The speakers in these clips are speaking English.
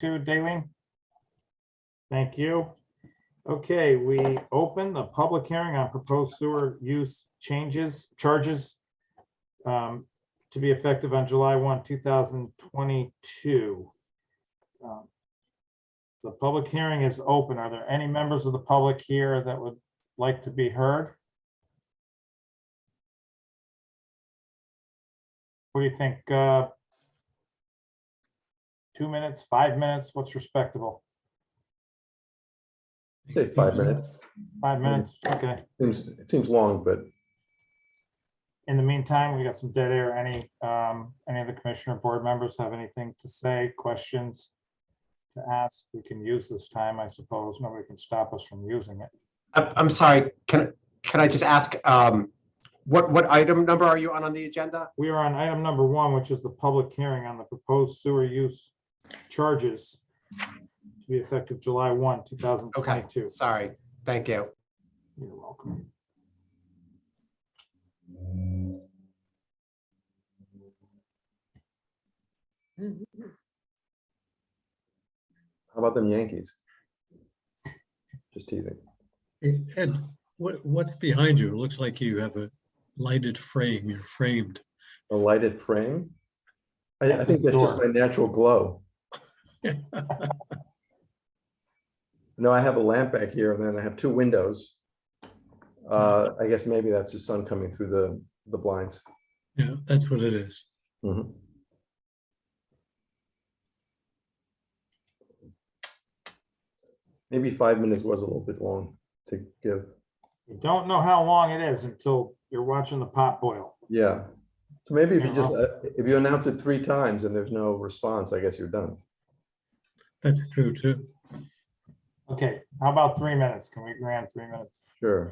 Daleen? Thank you. Okay, we open the public hearing on proposed sewer use charges to be effective on July 1, 2022. The public hearing is open. Are there any members of the public here that would like to be heard? What do you think? 2 minutes, 5 minutes? What's respectable? Say 5 minutes. 5 minutes, okay. It seems long, but In the meantime, we got some dead air. Any of the commissioner board members have anything to say, questions to ask? We can use this time, I suppose. Nobody can stop us from using it. I'm sorry, can I just ask, what item number are you on the agenda? We are on item number 1, which is the public hearing on the proposed sewer use charges to be effective July 1, 2022. Sorry, thank you. You're welcome. how about them Yankees? Just teasing. Ed, what's behind you? It looks like you have a lighted frame. You're framed. A lighted frame? I That's think a that's just door. my natural glow. No, I have a lamp back here and then I have 2 windows. I guess maybe that's the sun coming through the blinds. Yeah, that's what it is. Mhm. Maybe 5 minutes was a little bit long to give. You don't know how long it is until you're watching the pot boil. Yeah. So maybe if you Yeah, just, if you announce it 3 times and there's no response, I guess you're done. That's true too. Okay, how about 3 minutes? Can we agree on 3 minutes? Sure.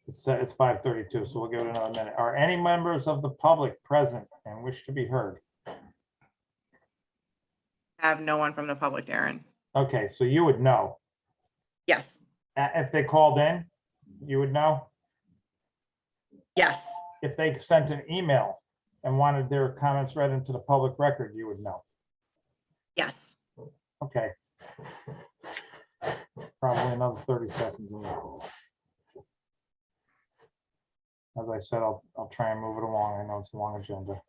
It's 5:32, so we'll give it another minute. Are any members of the public present and wish to be heard? Have no one from the public, Darren. Okay, so you would know. Yes, If they called in, you would know. yes, If they sent an email and wanted their comments read into the public record, you would know. yes. Okay. Probably another 30 seconds. As I said, I'll try and move it along. I know it's a long agenda.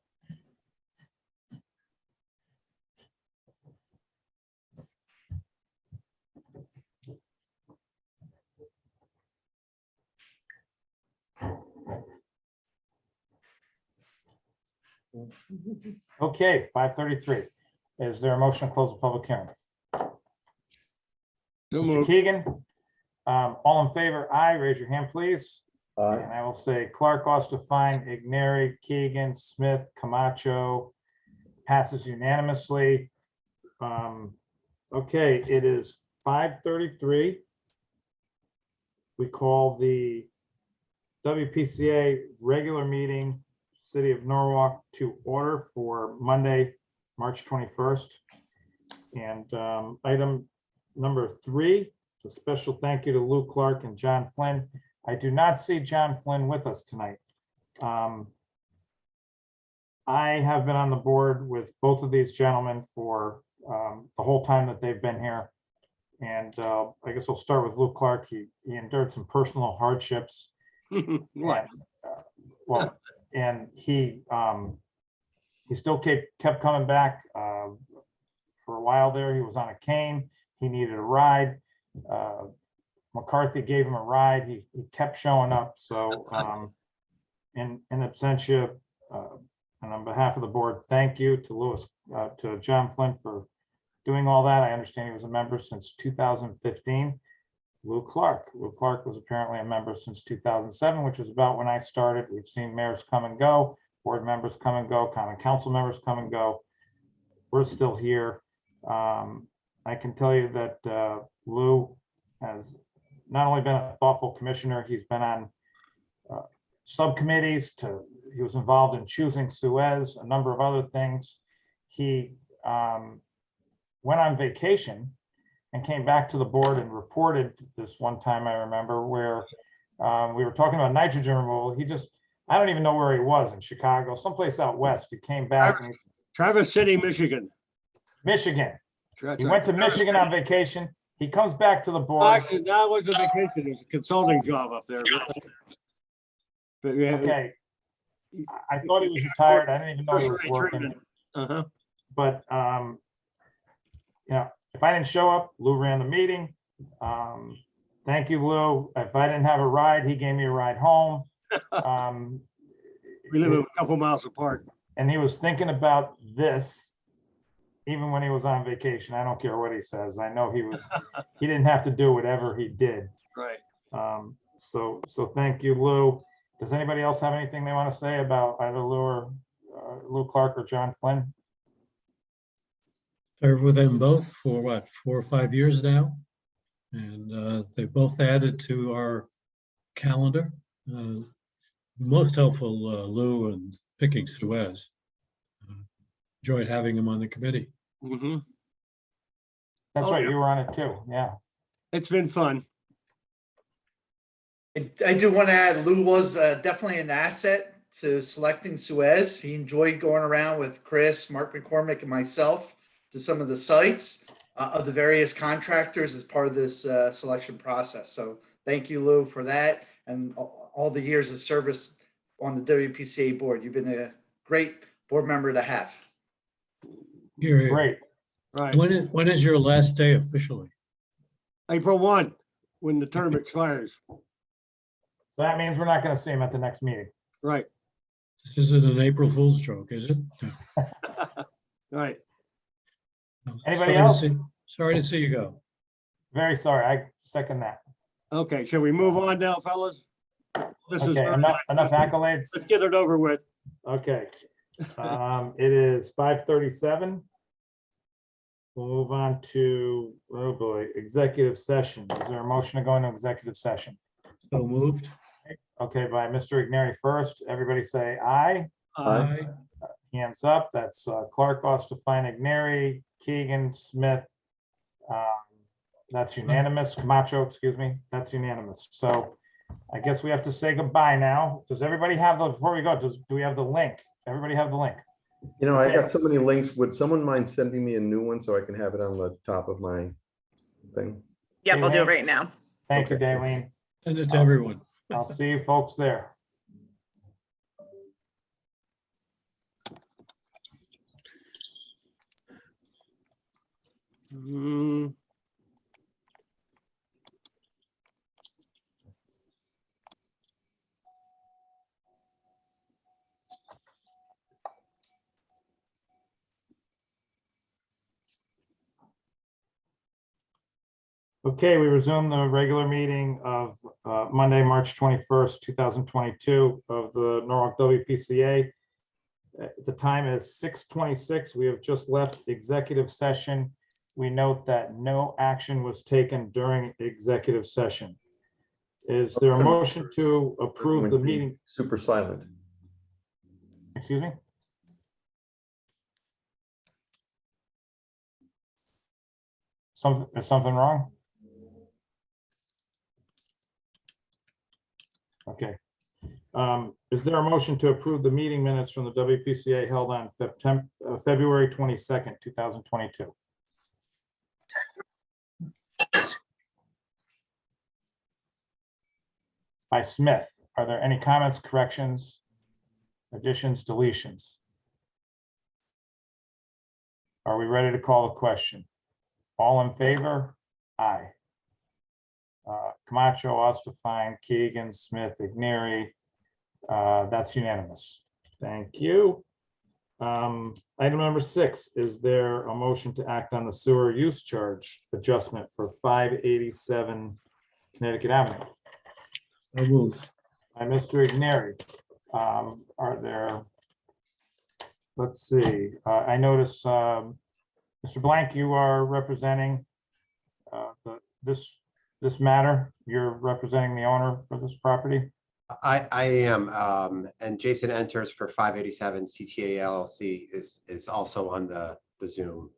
Okay, 5:33. Is there a motion to close the public hearing? Mr. Keegan, all in favor, aye, raise your hand, please. And I will say Clark, Ostafine, Igneri, Keegan, Smith, Camacho, passes unanimously. Okay, it is 5:33. We call the WPCA regular meeting, City of Norwalk, to order for Monday, March 21st. And item number 3, a special thank you to Lou Clark and John Flynn. I do not see John Flynn with us tonight. I have been on the board with both of these gentlemen for the whole time that they've been here. And I guess I'll start with Lou Clark. He endured some personal hardships. What? And he still kept coming back. For a while there, he was on a cane. He needed a ride. McCarthy gave him a ride. He kept showing up. So in absentia, and on behalf of the board, thank you to John Flynn for doing all that. I understand he was a member since 2015. Lou Clark was apparently a member since 2007, which is about when I started. We've seen mayors come and go, board members come and go, common council members come and go. We're still here. I can tell you that Lou has not only been a thoughtful commissioner, he's been on subcommittees. He was involved in choosing Suez, a number of other things. He went on vacation and came back to the board and reported this one time, I remember, where we were talking about nitrogen removal. I don't even know where he was, in Chicago, someplace out west. He came back and Traverse City, Michigan. Michigan. He went to Michigan on vacation. He comes back to the board. Actually, that was a vacation. It was a consulting job up there. But yeah. Okay. I thought he was retired. I didn't even know he was working. Uh-huh. But, you know, if I didn't show up, Lou ran the meeting. Thank you, Lou. If I didn't have a ride, he gave me a ride home. We live a couple miles apart. And he was thinking about this even when he was on vacation. I don't care what he says. I know he didn't have to do whatever he did. Right. So thank you, Lou. Does anybody else have anything they want to say about either Lou or Lou Clark or John Flynn? Served with them both for what, 4 or 5 years now? And they both added to our calendar. Most helpful, Lou, and picking Suez. Enjoyed having him on the committee. Mm-hmm. That's right, you were on it too, yeah. It's been fun. I do want to add, Lou was definitely an asset to selecting Suez. He enjoyed going around with Chris, Mark McCormick, and myself to some of the sites of the various contractors as part of this selection process. So thank you, Lou, for that and all the years of service on the WPCA board. You've been a great board member to have. Here, Great. Right. when is your last day officially? April 1, when the term expires. So that means we're not going to see him at the next meeting. Right. This isn't an April Fool's joke, is it? No. Right. No. Anybody Sorry to else? sorry to see you go. Very sorry, I second that. Okay, shall we move on now, fellas? This is Okay, very enough nice. accolades. Let's get it over with. Okay. It is 5:37. We'll move on to, oh boy, executive session. Is there a motion to go into executive session? So moved. Okay, by Mr. Igneri first. Everybody say aye. Aye. Hands up. That's Clark, Ostafine, Igneri, Keegan, Smith. That's unanimous. Camacho, excuse me. That's unanimous. So I guess we have to say goodbye now. Does everybody have the, before we go, do we have the link? Everybody have the link? You know, I got so many links. Would someone mind sending me a new one so I can have it on the top of my thing? Yep, I'll do it right now. Thank you, Daleen. Send it to everyone. I'll see you folks there. Mm, Okay, we resume the regular meeting of Monday, March 21st, 2022 of the Norwalk WPCA. The time is 6:26. We have just left executive session. We note that no action was taken during executive session. Is there a motion to approve the meeting? Super silent. Excuse me? Is something wrong? Okay. Is there a motion to approve the meeting minutes from the WPCA held on February 22nd, 2022? By Smith. Are there any comments, corrections, additions, deletions? Are we ready to call the question? All in favor? Aye. Camacho, Ostafine, Keegan, Smith, Igneri. That's unanimous. Thank you. Item number 6, is there a motion to act on the sewer use charge adjustment for 587 Connecticut Avenue? So moved. By Mr. Igneri. Are there, let's see, I notice, Mr. Blank, you are representing this matter. You're representing the owner for this property? I am, and Jason Enters for 587 CTA LLC is also on the Zoom.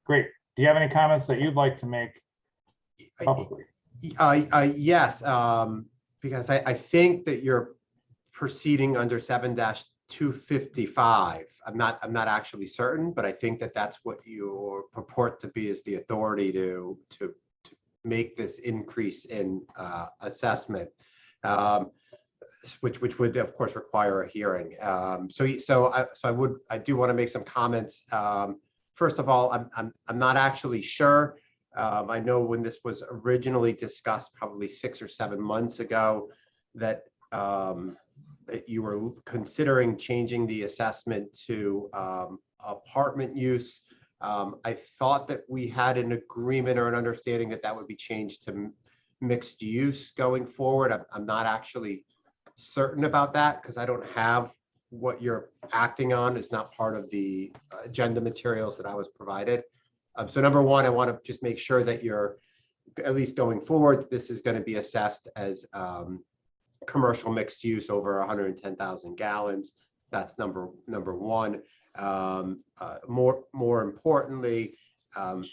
Great. Do you have any comments that you'd like to make publicly? Yes, because I think that you're proceeding under 7-2 255. I'm not actually certain, but I think that that's what you purport to be, is the authority to make this increase in assessment, which would of course require a hearing. I do want to make some comments. First of all, I'm not actually sure. I know when this was originally discussed, probably 6 or 7 months ago, that that you were considering changing the assessment to apartment use. I thought that we had an agreement or an understanding that that would be changed to mixed use going forward. I'm not actually certain about that because I don't have what you're acting on. Is not part of the agenda materials that I was provided. So number one, I want to just make sure that you're, at least going forward, this is going to be assessed as commercial mixed use over 110,000 gallons. That's number one. More importantly, I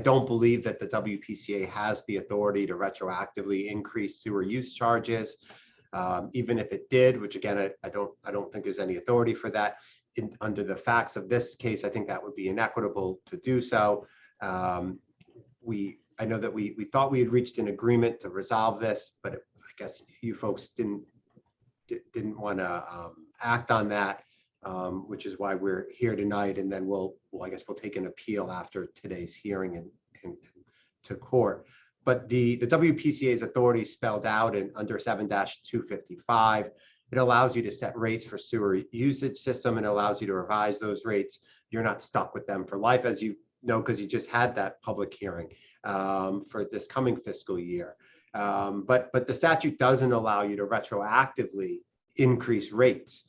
don't believe that the WPCA has the authority to retroactively increase sewer use charges. Even if it did, which again, I don't think there's any authority for that. Under the facts of this case, I think that would be inequitable to do so. I know that we thought we had reached an agreement to resolve this, but I guess you folks didn't want to act on that, which is why we're here tonight. And then I guess we'll take an appeal after today's hearing and to court. But the WPCA's authority spelled out in under 7-255. It allows you to set rates for sewer usage system and allows you to revise those rates. You're not stuck with them for life, as you know, because you just had that public hearing for this coming fiscal year. But the statute doesn't allow you to retroactively increase rates,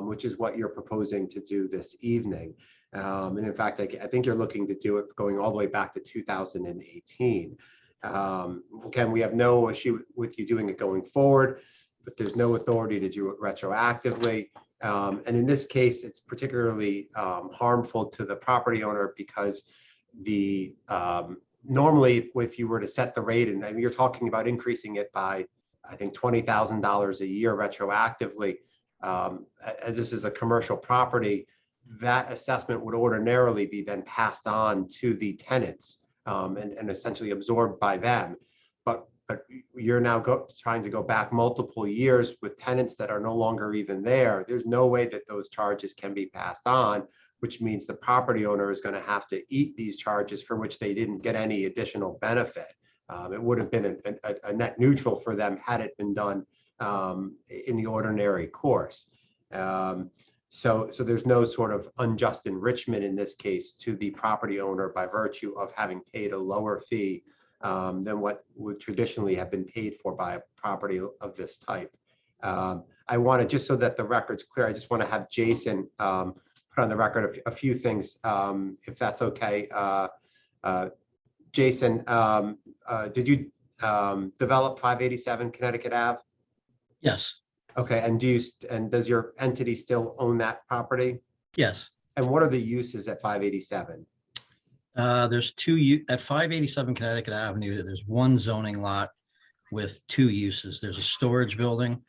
which is what you're proposing to do this evening. And in fact, I think you're looking to do it going all the way back to 2018. Again, we have no issue with you doing it going forward, but there's no authority to do it retroactively. And in this case, it's particularly harmful to the property owner because normally if you were to set the rate, and I mean, you're talking about increasing it by, I think, $20,000 a year retroactively, as this is a commercial property, that assessment would ordinarily be then passed on to the tenants and essentially absorbed by them. But you're now trying to go back multiple years with tenants that are no longer even there. There's no way that those charges can be passed on, which means the property owner is going to have to eat these charges for which they didn't get any additional benefit. It would have been a net neutral for them had it been done in the ordinary course. So there's no sort of unjust enrichment in this case to the property owner by virtue of having paid a lower fee than what would traditionally have been paid for by a property of this type. I want to, just so that the record's clear, I just want to have Jason put on the record a few things, if that's okay. Jason, did you develop 587 Connecticut Ave? Yes, Okay, and does your entity still own that property? yes. And what are the uses at 587? There's at 587 Connecticut Avenue, there's one zoning lot with 2 uses. There's a storage building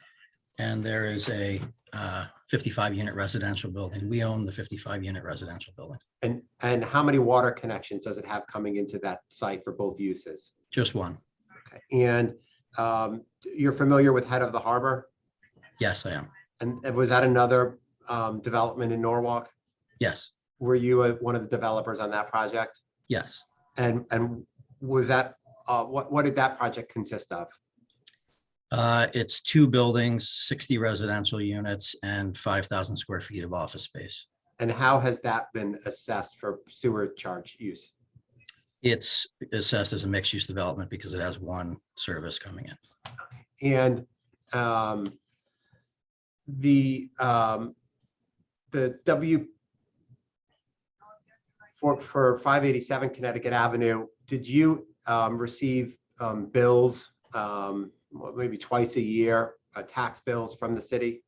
and there is a 55-unit residential building. We own the 55-unit residential building. And how many water connections does it have coming into that site for both uses? Just one. Okay, and you're familiar with Head of the Harbor? Yes, I am. And was that another development in Norwalk? Yes, Were you one of the developers on that project? yes. And was that what did that project consist of? It's 2 buildings, 60 residential units and 5,000 square feet of office space. And how has that been assessed for sewer charge use? It's assessed as a mixed use development because it has 1 service coming in. And the for 587 Connecticut Avenue, did you receive bills maybe twice a year, tax bills from the city?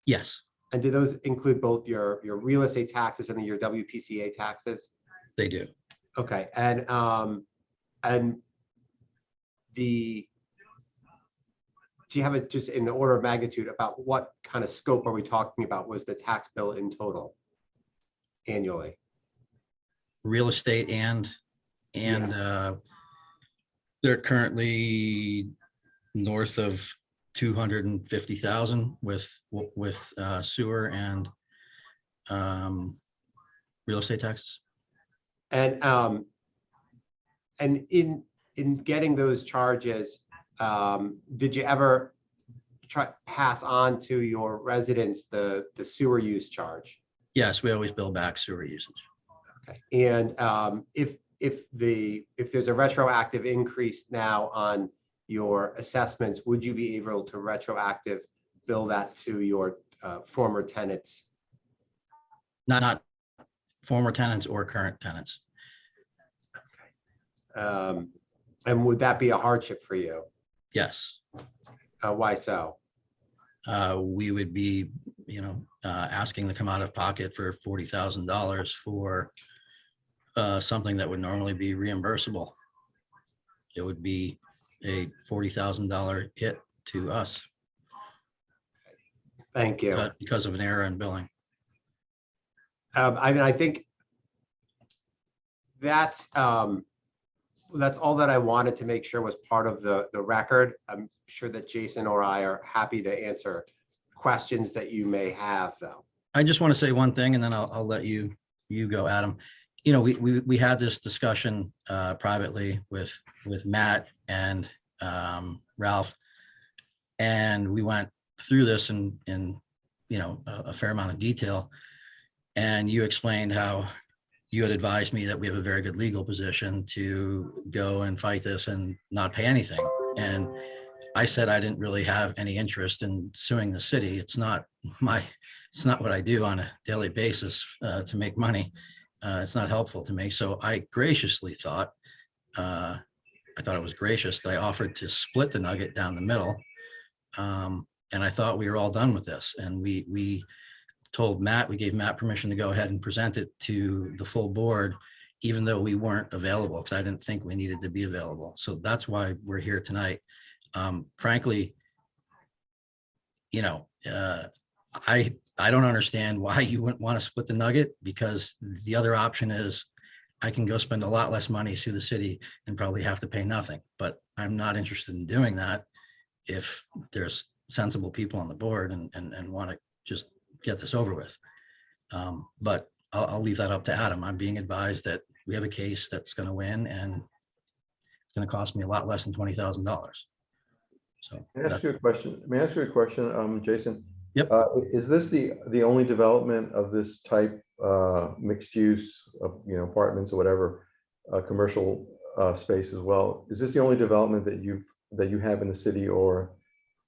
Yes, And do those include both your real estate taxes and your WPCA taxes? they do. Okay, and do you have it just in the order of magnitude about what kind of scope are we talking about was the tax bill in total annually? Real estate and they're currently north of 250,000 with sewer and real estate taxes. And in getting those charges, did you ever pass on to your residents the sewer use charge? Yes, we always bill back sewer usage. Okay. And if there's a retroactive increase now on your assessments, would you be able to retroactive bill that to your former tenants? Not former tenants or current tenants. And would that be a hardship for you? Yes. Why so? We would be, asking to come out of pocket for $40,000 for something that would normally be reimbursable. It would be a $40,000 hit to us Thank you. because of an error in billing. I think that's all that I wanted to make sure was part of the record. I'm sure that Jason or I are happy to answer questions that you may have, though. I just want to say one thing, and then I'll let you go, Adam. We had this discussion privately with Matt and Ralph, and we went through this in a fair amount of detail. And you explained how you had advised me that we have a very good legal position to go and fight this and not pay anything. And I said I didn't really have any interest in suing the city. It's not what I do on a daily basis to make money. It's not helpful to me. So I graciously thought, I thought it was gracious that I offered to split the nugget down the middle. And I thought we were all done with this. And we told Matt, we gave Matt permission to go ahead and present it to the full board, even though we weren't available, because I didn't think we needed to be available. So that's why we're here tonight. Frankly, I don't understand why you wouldn't want to split the nugget, because the other option is I can go spend a lot less money, sue the city, and probably have to pay nothing. But I'm not interested in doing that if there's sensible people on the board and want to just get this over with. But I'll leave that up to Adam. I'm being advised that we have a case that's going to win, and it's going to cost me a lot less than $20,000. So May I ask you a question, Jason? Yep. Is this the only development of this type, mixed use, apartments or whatever, commercial space as well? Is this the only development that you have in the city, or?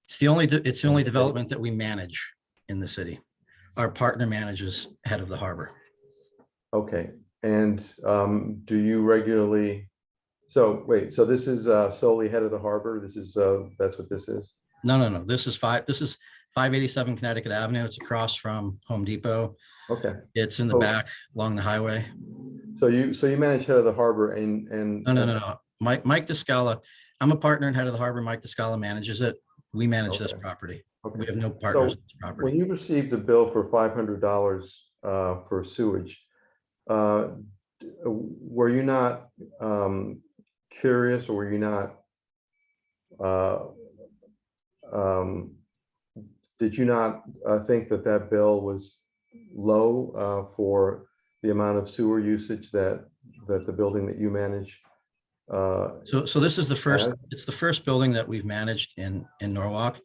it's the only development that we manage in the city. Our partner manages Head of the Harbor. Okay, and do you regularly? So wait, so this is solely Head of the Harbor. This is that's what this is. No. This is 587 Connecticut Avenue. It's across from Home Depot. Okay. It's in the back along the highway. So you manage Head of the Harbor and No. Mike DeScala. I'm a partner in Head of the Harbor. Mike DeScala manages it. We manage this property. Okay. We have no partners in this When property. you received a bill for $500 for sewage, were you not curious, or were you not? Did you not think that bill was low for the amount of sewer usage that the building that you manage? So this is the first. It's the first building that we've managed in Norwalk.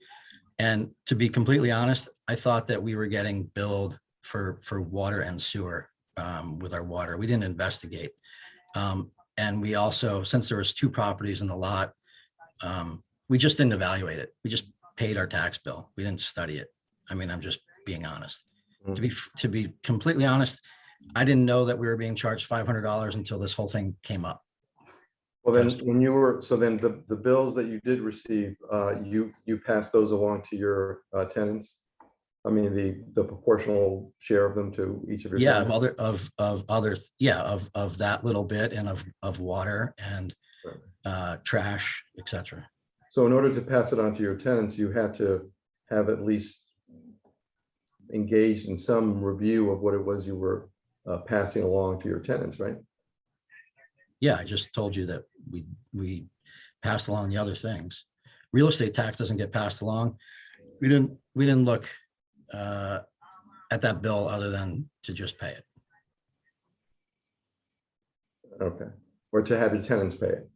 And to be completely honest, I thought that we were getting billed for water and sewer with our water. We didn't investigate. And we also, since there was 2 properties in the lot, we just didn't evaluate it. We just paid our tax bill. We didn't study it. I mean, I'm just being honest. To be completely honest, I didn't know that we were being charged $500 until this whole thing came up. Well, then the bills that you did receive, you passed those along to your tenants. I mean, the proportional share of them to each of your tenants? Of that little bit, and of water and trash, etc. So in order to pass it on to your tenants, you had to have at least engaged in some review of what it was you were passing along to your tenants, right? Yeah, I just told you that we passed along the other things. Real estate tax doesn't get passed along. We didn't look at that bill other than to just pay it. Okay. Or to have your tenants pay it.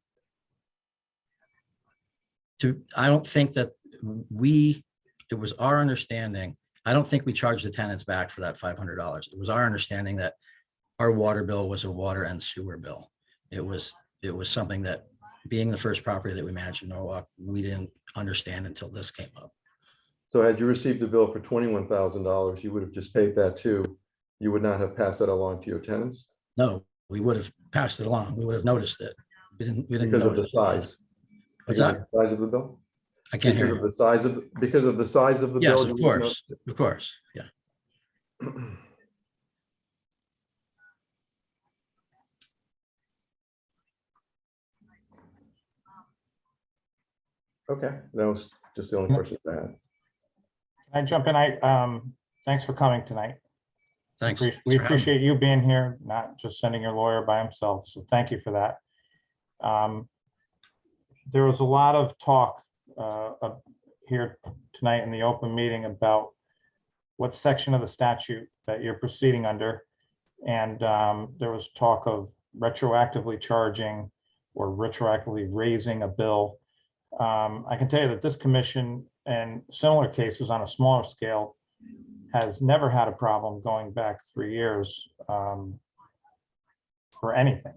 I don't think that it was our understanding. I don't think we charged the tenants back for that $500. It was our understanding that our water bill was a water and sewer bill. It was something that, being the first property that we managed in Norwalk, we didn't understand until this came up. So had you received a bill for $21,000, you would have just paid that too. You would not have passed that along to your tenants? No, we would have passed it along. We would have noticed it. We didn't Because of the notice. size? What's Because of that? the size of the bill? I can't hear Because of you. the size of, because of the size of the Yes, bill? of you would have course, of course, yeah. noticed- Okay, that was just the only question I had. Can I jump in? Thanks for coming tonight. Thanks. We for having me. appreciate you being here, not just sending your lawyer by himself. So thank you for that. There was a lot of talk here tonight in the open meeting about what section of the statute that you're proceeding under. And there was talk of retroactively charging or retroactively raising a bill. I can tell you that this commission and similar cases on a smaller scale has never had a problem going back 3 years for anything.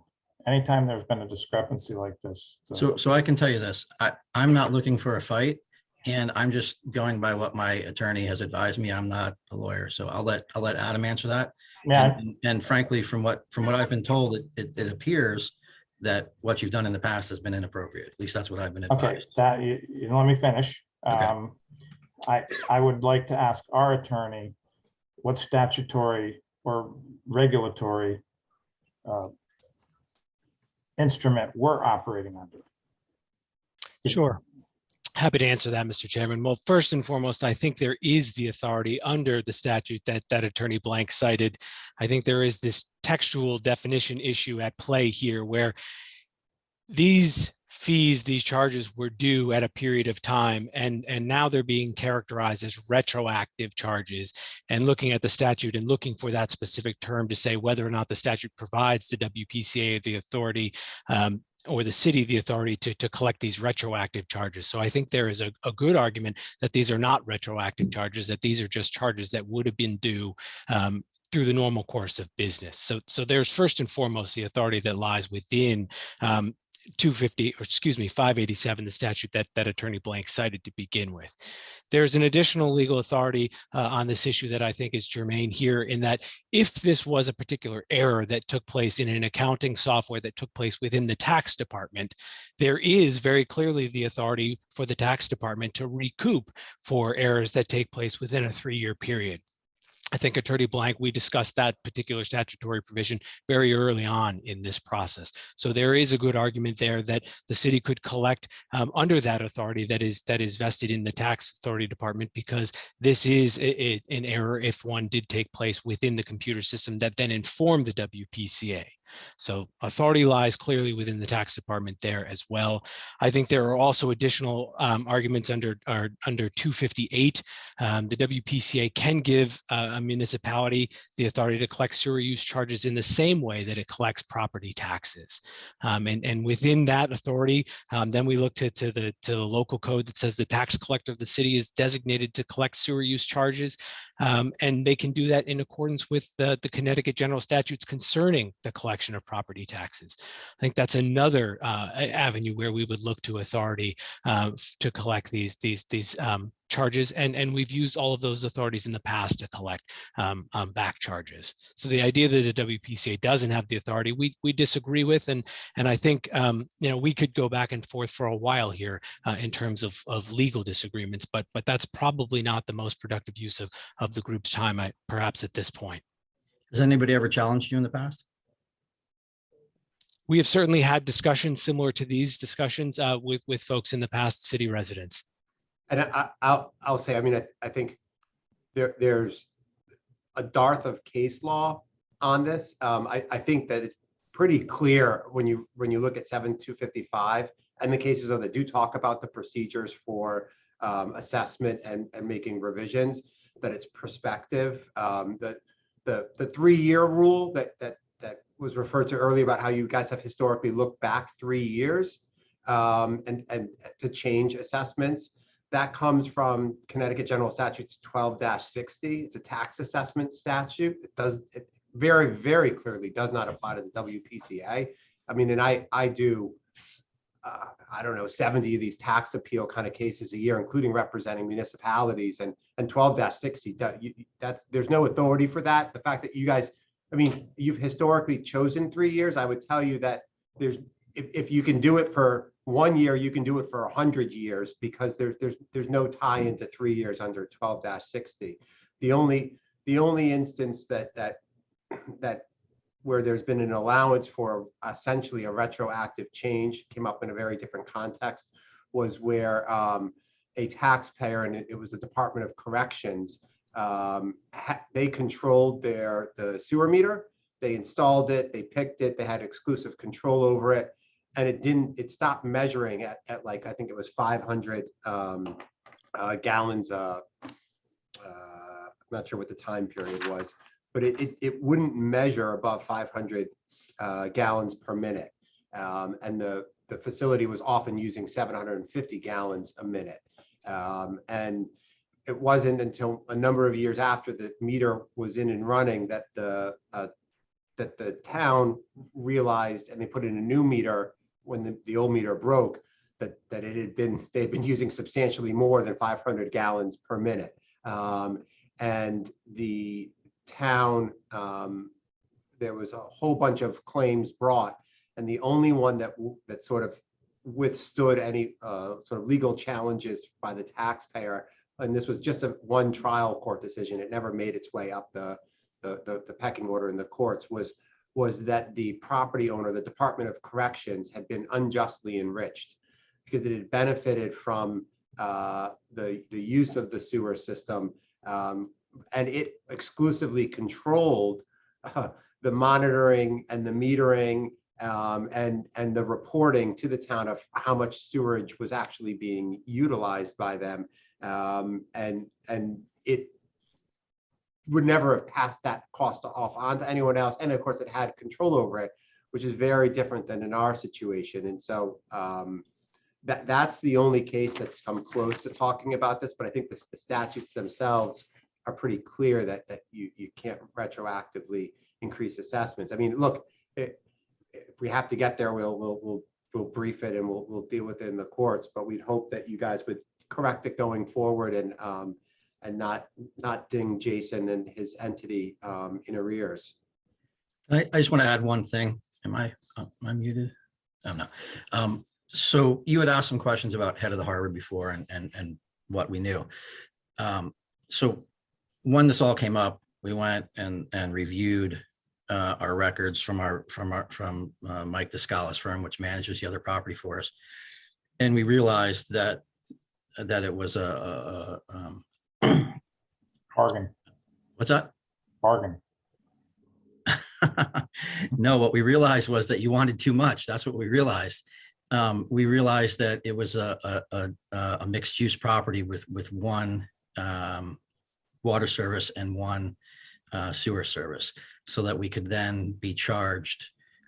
Anytime there's been a discrepancy like this. So I can tell you this, I'm not looking for a fight, and I'm just going by what my attorney has advised me. I'm not a lawyer, so I'll let Adam answer that. Yeah, And frankly, from what I've been told, it appears that what you've done in the past has been inappropriate. At least that's what I've been okay, advised. that, let me finish. Okay. I would like to ask our attorney what statutory or regulatory instrument we're operating under. Sure. Happy to answer that, Mr. Chairman. Well, first and foremost, I think there is the authority under the statute that Attorney Blank cited. I think there is this textual definition issue at play here where these fees, these charges were due at a period of time, and now they're being characterized as retroactive charges. And looking at the statute and looking for that specific term to say whether or not the statute provides the WPCA the authority or the city the authority to collect these retroactive charges. So I think there is a good argument that these are not retroactive charges, that these are just charges that would have been due through the normal course of business. So there's first and foremost the authority that lies within 587, the statute that Attorney Blank cited to begin with. There's an additional legal authority on this issue that I think is germane here, in that if this was a particular error that took place in an accounting software that took place within the tax department, there is very clearly the authority for the tax department to recoup for errors that take place within a 3-year period. I think Attorney Blank, we discussed that particular statutory provision very early on in this process. So there is a good argument there that the city could collect under that authority that is vested in the tax authority department, because this is an error if one did take place within the computer system that then informed the WPCA. So authority lies clearly within the tax department there as well. I think there are also additional arguments under 258. The WPCA can give a municipality the authority to collect sewer use charges in the same way that it collects property taxes. And within that authority, then we look to the local code that says the tax collector of the city is designated to collect sewer use charges. And they can do that in accordance with the Connecticut general statutes concerning the collection of property taxes. I think that's another avenue where we would look to authority to collect these charges, and we've used all of those authorities in the past to collect back charges. So the idea that the WPCA doesn't have the authority, we disagree with, and I think we could go back and forth for a while here in terms of legal disagreements, but that's probably not the most productive use of the group's time, perhaps at this point. Has anybody ever challenged you in the past? We have certainly had discussions similar to these discussions with folks in the past, city residents. And I'll say, I mean, I think there's a dearth of case law on this. I think that it's pretty clear when you look at 7255 and the cases that do talk about the procedures for assessment and making revisions, that it's prospective. The 3-year rule that was referred to earlier about how you guys have historically looked back 3 years and to change assessments. That comes from Connecticut General Statutes 12-60. It's a tax assessment statute. It very, very clearly does not apply to the Wpca. I mean, and I do, I don't know, 70 of these tax appeal kind of cases a year, including representing municipalities, and 12-60, there's no authority for that. The fact that you guys, I mean, you've historically chosen 3 years. I would tell you that if you can do it for 1 year, you can do it for 100 years, because there's no tie into 3 years under 12-60. The only instance that where there's been an allowance for essentially a retroactive change came up in a very different context was where a taxpayer, and it was the Department of Corrections, they controlled the sewer meter. They installed it, they picked it, they had exclusive control over it, and it stopped measuring at like, I think it was 500 gallons. I'm not sure what the time period was, but it wouldn't measure above 500 gallons per minute. And the facility was often using 750 gallons a minute. And it wasn't until a number of years after the meter was in and running that the town realized, and they put in a new meter when the old meter broke, that they'd been using substantially more than 500 gallons per minute. And the town, there was a whole bunch of claims brought, and the only one that sort of withstood any sort of legal challenges by the taxpayer, and this was just one trial court decision, it never made its way up the pecking order in the courts, was that the property owner, the Department of Corrections, had been unjustly enriched because it had benefited from the use of the sewer system, and it exclusively controlled the monitoring and the metering and the reporting to the town of how much sewerage was actually being utilized by them, and it would never have passed that cost off on to anyone else. And of course, it had control over it, which is very different than in our situation. And so that's the only case that's come close to talking about this. But I think the statutes themselves are pretty clear that you can't retroactively increase assessments. I mean, look, if we have to get there, we'll brief it and we'll deal with it in the courts. But we'd hope that you guys would correct it going forward and not ding Jason and his entity in arrears. I just want to add one thing. Am I muted? Oh, no. So you had asked some questions about Head of the Harbor before and what we knew. So when this all came up, we went and reviewed our records from Mike Descala's firm, which manages the other property for us, and we realized that it was a Bargain, what's that? bargain. No, what we realized was that you wanted too much. That's what we realized. We realized that it was a mixed use property with one water service and one sewer service, so that we could then be charged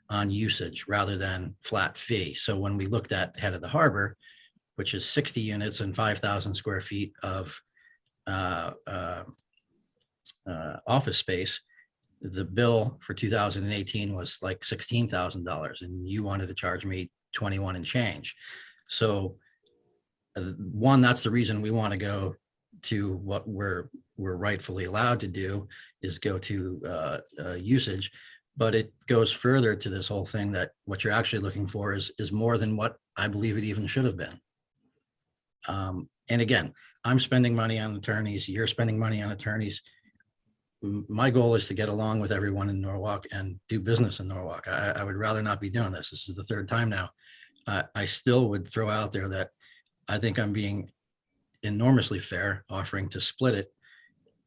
on usage rather than flat fee. So when we looked at Head of the Harbor, which is 60 units and 5,000 square feet of office space, the bill for 2018 was like $16,000, and you wanted to charge me 21 and change. So one, that's the reason we want to go to what we're rightfully allowed to do, is go to usage. But it goes further to this whole thing that what you're actually looking for is more than what I believe it even should have been. And again, I'm spending money on attorneys, you're spending money on attorneys. my goal is to get along with everyone in Norwalk and do business in Norwalk. I would rather not be doing this. This is the third time now. I still would throw out there that I think I'm being enormously fair offering to split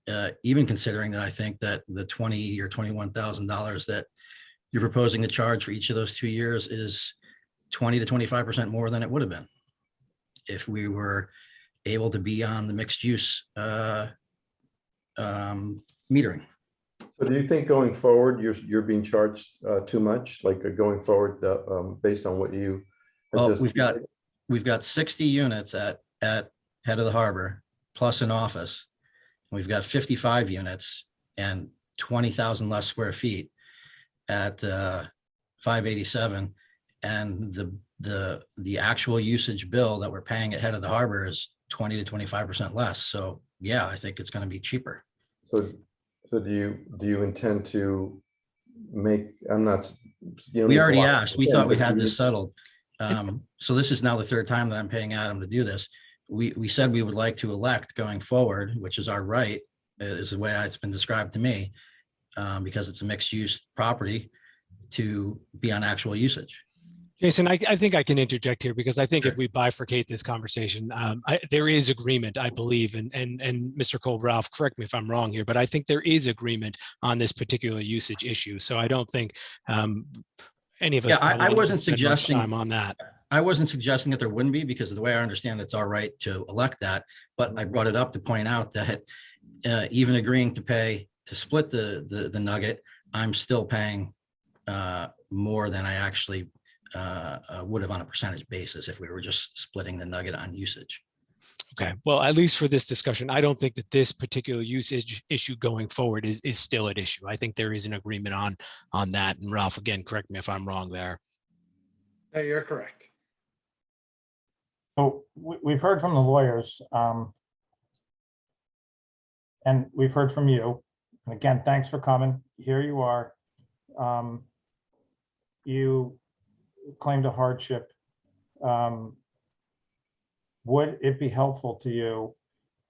it, even considering that I think that the $20 or $21,000 that you're proposing to charge for each of those 2 years is 20 to 25% more than it would have been if we were able to be on the mixed use metering. So do you think going forward, you're being charged too much, like going forward, based on what you? have Well, just- we've got 60 units at Head of the Harbor, plus an office. We've got 55 units and 20,000 less square feet at 587. And the actual usage bill that we're paying at Head of the Harbor is 20 to 25% less. So yeah, I think it's going to be cheaper. So do you intend to make, I'm not. you don't We need already to lock asked, we it in, thought we but had do this you- settled. So this is now the third time that I'm paying Adam to do this. We said we would like to elect going forward, which is our right, is the way it's been described to me, because it's a mixed use property, to be on actual usage. Jason, I think I can interject here because I think if we bifurcate this conversation, there is agreement, I believe, and Mr. Cole, Ralph, correct me if I'm wrong here, but I think there is agreement on this particular usage issue. So I don't think any of us. Yeah, I probably wasn't spend much suggesting- time on that. I wasn't suggesting that there wouldn't be, because of the way I understand it's our right to elect that, but I brought it up to point out that even agreeing to split the nugget, I'm still paying more than I actually would have on a percentage basis if we were just splitting the nugget on usage. Okay, well, at least for this discussion, I don't think that this particular usage issue going forward is still at issue. I think there is an agreement on that. And Ralph, again, correct me if I'm wrong there. No, you're correct. So we've heard from the lawyers, and we've heard from you. And again, thanks for coming. Here you are. You claimed a hardship. Would it be helpful to you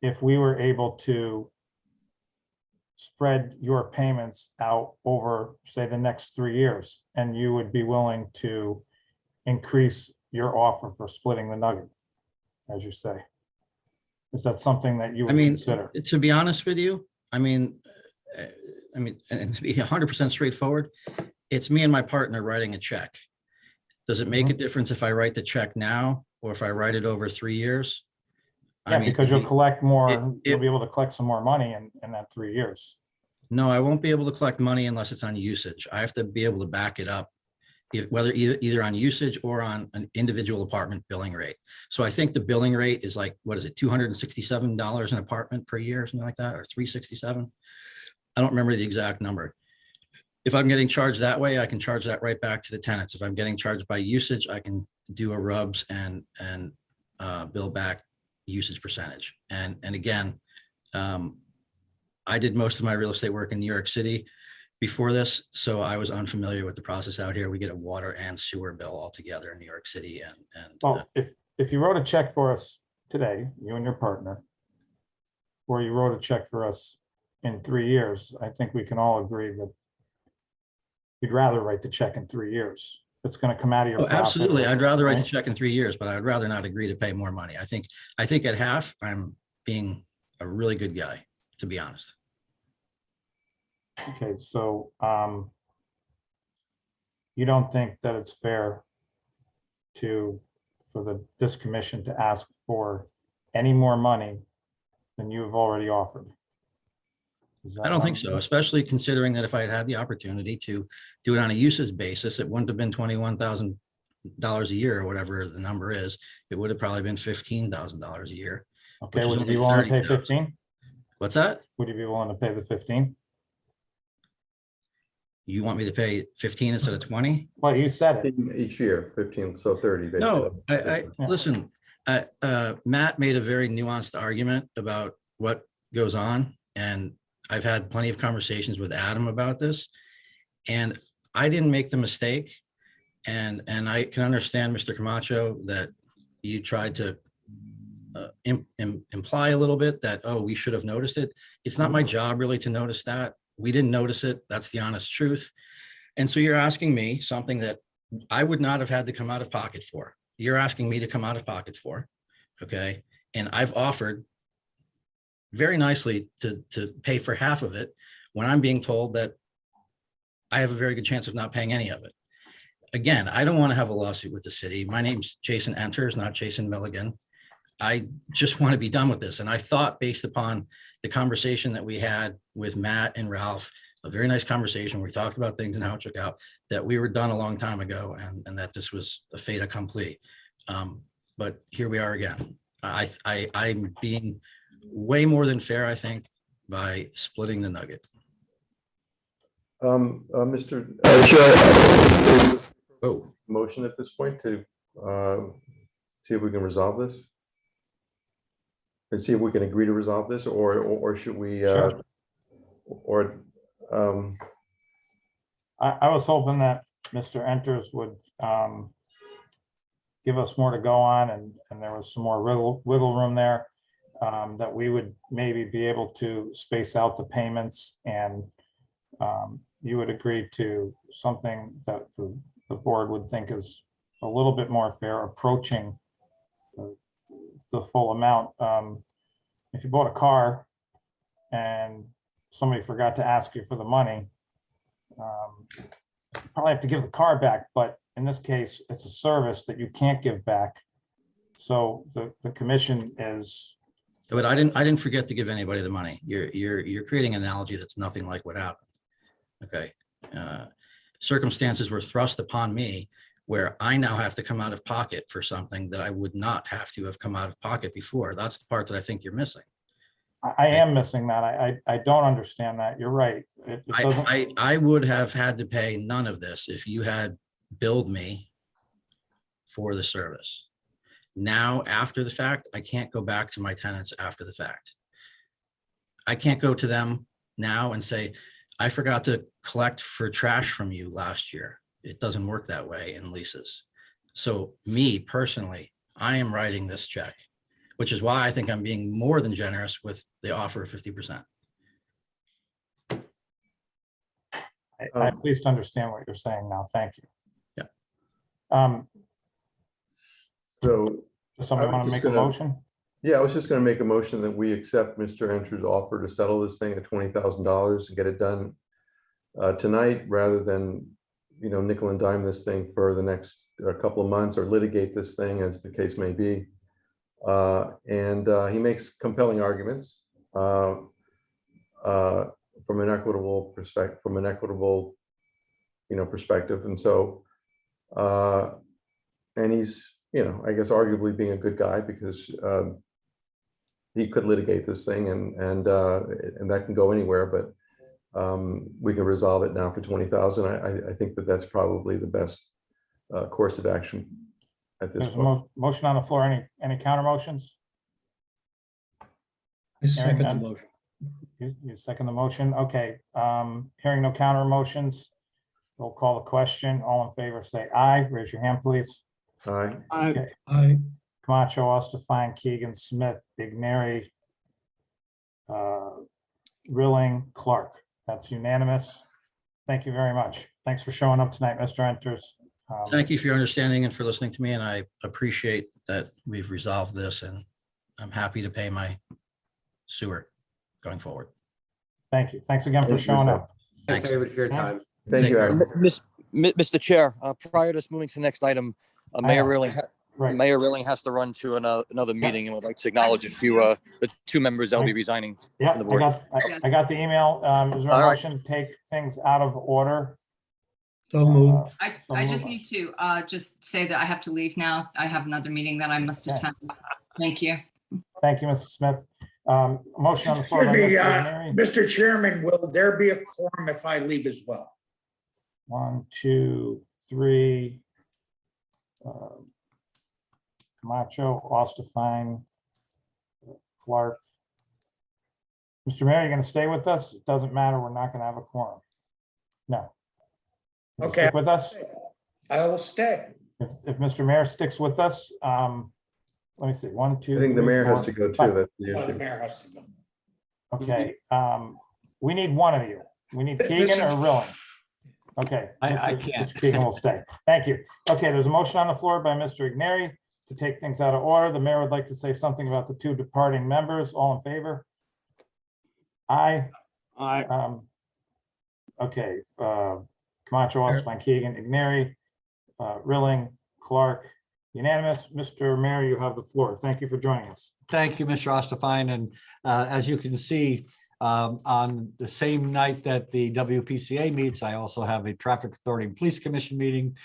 if we were able to spread your payments out over, say, the next 3 years, and you would be willing to increase your offer for splitting the nugget, as you say? Is that something that you I would mean, consider? to be honest with you, I mean, and to be 100% straightforward, it's me and my partner writing a check. Does it make a difference if I write the check now or if I write it over 3 years? Yeah, because you'll collect more, you'll it- be able to collect some more money in that 3 years. No, I won't be able to collect money unless it's on usage. I have to be able to back it up, whether either on usage or on an individual apartment billing rate. So I think the billing rate is like, what is it, $267 an apartment per year, or something like that, or $367? I don't remember the exact number. If I'm getting charged that way, I can charge that right back to the tenants. If I'm getting charged by usage, I can do a RUBS and bill back usage percentage. And again, I did most of my real estate work in New York City before this, so I was unfamiliar with the process out here. We get a water and sewer bill all together in New York City, and Well, if you wrote a check for us today, you and your partner, or you wrote a check for us in 3 years, I think we can all agree that you'd rather write the check in 3 years. It's going to come out of your oh, profit. absolutely, I'd rather write the right? check in 3 years, but I'd rather not agree to pay more money. I think at half, I'm being a really good guy, to be honest. Okay, so you don't think that it's fair for this commission to ask for any more money than you've already offered? Is that I don't think right? so, especially considering that if I had had the opportunity to do it on a usage basis, it wouldn't have been $21,000 a year or whatever the number is. It would have probably been $15,000 a year. Okay, which is would you be only willing to pay 30,000. 15? What's that? Would you be willing to pay the 15? You want me to pay 15 instead of 20? Well, you said it. Each year, 15, so 30. basically. No, Yeah. listen, Matt made a very nuanced argument about what goes on, and I've had plenty of conversations with Adam about this, and I didn't make the mistake. And I can understand, Mr. Camacho, that you tried to imply a little bit that, oh, we should have noticed it. It's not my job really to notice that. We didn't notice it. That's the honest truth. And so you're asking me something that I would not have had to come out of pocket for. You're asking me to come out of pocket for, okay? And I've offered very nicely to pay for half of it when I'm being told that I have a very good chance of not paying any of it. Again, I don't want to have a lawsuit with the city. My name's Jason Enters, not Jason Milligan. I just want to be done with this. And I thought, based upon the conversation that we had with Matt and Ralph, a very nice conversation, we talked about things and how it took out, that we were done a long time ago and that this was a fait accompli. But here we are again. I'm being way more than fair, I think, by splitting the nugget. Mr. Chair, Oh, motion at this point to see if we can resolve this? And see if we can agree to resolve this, or should we, Sure. or, I was hoping that Mr. Enters would give us more to go on, and there was some more wiggle room there, that we would maybe be able to space out the payments, and you would agree to something that the board would think is a little bit more fair, approaching the full amount. If you bought a car and somebody forgot to ask you for the money, you probably have to give the car back, but in this case, it's a service that you can't give back. So the commission is, but I didn't forget to give anybody the money. You're creating an analogy that's nothing like what happened. Okay. Circumstances were thrust upon me where I now have to come out of pocket for something that I would not have to have come out of pocket before. That's the part that I think you're missing. I am missing that. I don't understand that. You're right. It doesn't, I would have had to pay none of this if you had billed me for the service. Now, after the fact, I can't go back to my tenants after the fact. I can't go to them now and say, I forgot to collect for trash from you last year. It doesn't work that way in leases. So me personally, I am writing this check, which is why I think I'm being more than generous with the offer of 50%. I at least understand what you're saying now. Thank you. Yeah. so, Does somebody I was want to just make a gonna- motion? yeah, I was just gonna make a motion that we accept Mr. Enters' offer to settle this thing at $20,000 and get it done tonight, rather than, nickel and dime this thing for the next couple of months, or litigate this thing, as the case may be. And he makes compelling arguments from an equitable perspective, perspective. And so, and he's, I guess arguably being a good guy, because he could litigate this thing and that can go anywhere, but we can resolve it now for 20,000. I think that that's probably the best course of action at this There's a point. motion on the floor. Any counter motions? I second the none. motion. You second the motion? Okay. Hearing no counter motions, we'll call the question. All in favor, say aye. Raise your hand, please. All right. Okay. I, Camacho, Ostafine, Keegan, Smith, Igneri, Rilling, Clark. That's unanimous. Thank you very much. Thanks for showing up tonight, Mr. Enters. Thank you for your understanding and for listening to me. And I appreciate that we've resolved this, and I'm happy to pay my sewer going forward. Thank you. Thanks again for Thank you, showing sir. up. Thanks everybody for your time. Thank you, Aaron. Mr. Chair, prior to us moving to the next item, Mayor Right. Rilling has to run to another meeting and would like to acknowledge the two members that will be resigning. Yeah, from the board. I got the email. Is there a All right. motion to take things out of order? so moved. So I just move. need to just say that I have to leave now. I have another meeting that I must Okay. attend. Thank you. Thank you, Mrs. Smith. Motion on the floor by Excuse me, Mr. Igneri. Mr. Chairman, will there be a quorum if I leave as well? 1, 2, 3. Camacho, Ostafine, Clark. Mr. Mayor, you going to stay with us? It doesn't matter. We're not going to have a quorum. No. You Okay. Stick with us. I will stay. If Mr. Mayor sticks with us, let me see, 1, 2, I think the 3, mayor has 4, to go too. 5. That's the The issue. mayor has to go. Okay, we need one of you. We need Keegan or Rilling. Okay. I Mr. can't. Mr. Keegan will stay. Thank you. Okay, there's a motion on the floor by Mr. Igneri to take things out of order. The mayor would like to say something about the 2 departing members. All in favor? Aye. Aye. Okay, Camacho, Ostfine, Keegan, Igneri, Rilling, Clark, unanimous. Mr. Mayor, you have the floor. Thank you for joining us. Thank you, Mr. Ostafine. And as you can see, on the same night that the WPCA meets, I also have a Traffic Authority and Police Commission meeting,